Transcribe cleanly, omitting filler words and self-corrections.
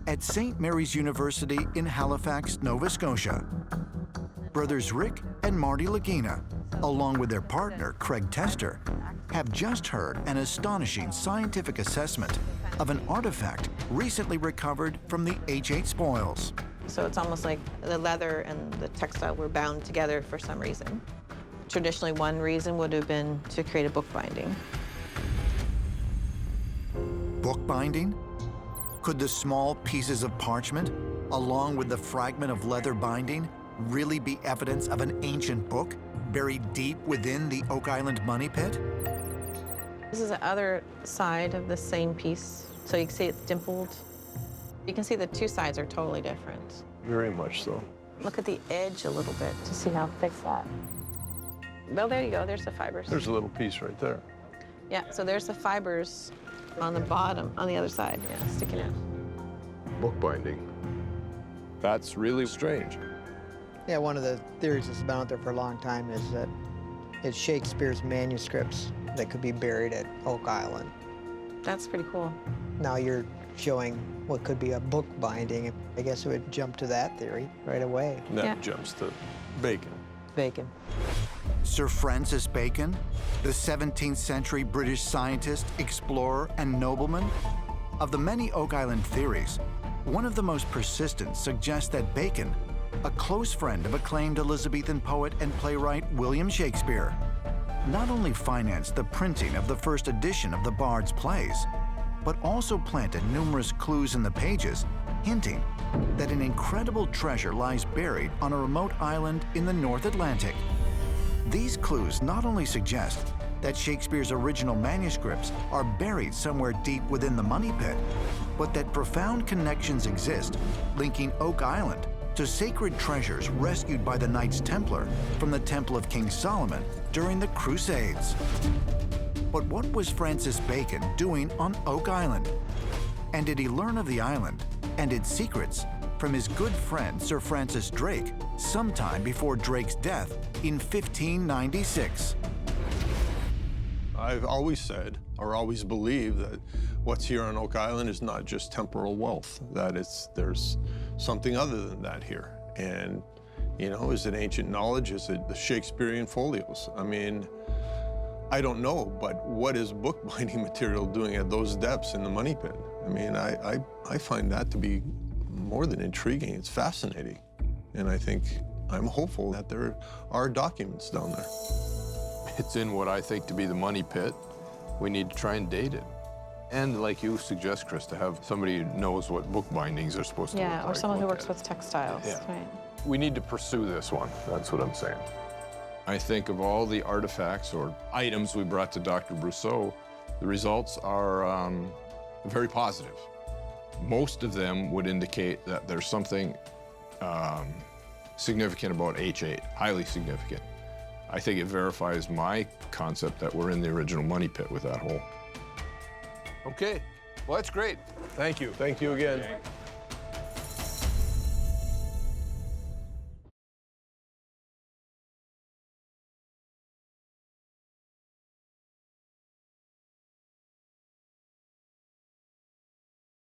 at St. Mary's University in Halifax, Nova Scotia. Brothers Rick and Marty Lagina, along with their partner, Craig Tester, have just heard an astonishing scientific assessment of an artifact recently recovered from the H8 spoils. So it's almost like the leather and the textile were bound together for some reason. Traditionally, one reason would have been to create a book binding. Book binding? Could the small pieces of parchment, along with the fragment of leather binding, really be evidence of an ancient book buried deep within the Oak Island money pit? This is the other side of the same piece. So you can see it's dimpled. You can see the two sides are totally different. Very much so. Look at the edge a little bit to see how thick that. Well, there you go. There's the fibers. There's a little piece right there. Yeah, so there's the fibers on the bottom, on the other side, yeah, sticking out. Bookbinding. That's really strange. Yeah, one of the theories that's been out there for a long time is that it's Shakespeare's manuscripts that could be buried at Oak Island. That's pretty cool. Now you're showing what could be a book binding. I guess it would jump to that theory right away. And that jumps to Bacon. Bacon. Sir Francis Bacon, the 17th century British scientist, explorer, and nobleman? Of the many Oak Island theories, one of the most persistent suggests that Bacon, a close friend of acclaimed Elizabethan poet and playwright William Shakespeare, not only financed the printing of the first edition of the Bard's plays, but also planted numerous clues in the pages, hinting that an incredible treasure lies buried on a remote island in the North Atlantic. These clues not only suggest that Shakespeare's original manuscripts are buried somewhere deep within the money pit, but that profound connections exist linking Oak Island to sacred treasures rescued by the Knights Templar from the Temple of King Solomon during the Crusades. But what was Francis Bacon doing on Oak Island? And did he learn of the island and its secrets from his good friend Sir Francis Drake sometime before Drake's death in 1596? I've always said, or always believed, that what's here on Oak Island is not just temporal wealth, that there's something other than that here. And, you know, is it ancient knowledge? Is it the Shakespearean folios? I mean, I don't know, but what is bookbinding material doing at those depths in the money pit? I mean, I find that to be more than intriguing. It's fascinating. And I'm hopeful that there are documents down there. It's in what I think to be the money pit. We need to try and date it. And like you suggest, Chris, to have somebody who knows what bookbindings are supposed to look like. Yeah, or someone who works with textiles. Yeah. Right. We need to pursue this one. That's what I'm saying. I think of all the artifacts or items we brought to Dr. Brousseau, the results are very positive. Most of them would indicate that there's something significant about H8, highly significant. I think it verifies my concept that we're in the original money pit with that hole. Okay, well, that's great. Thank you. Thank you again.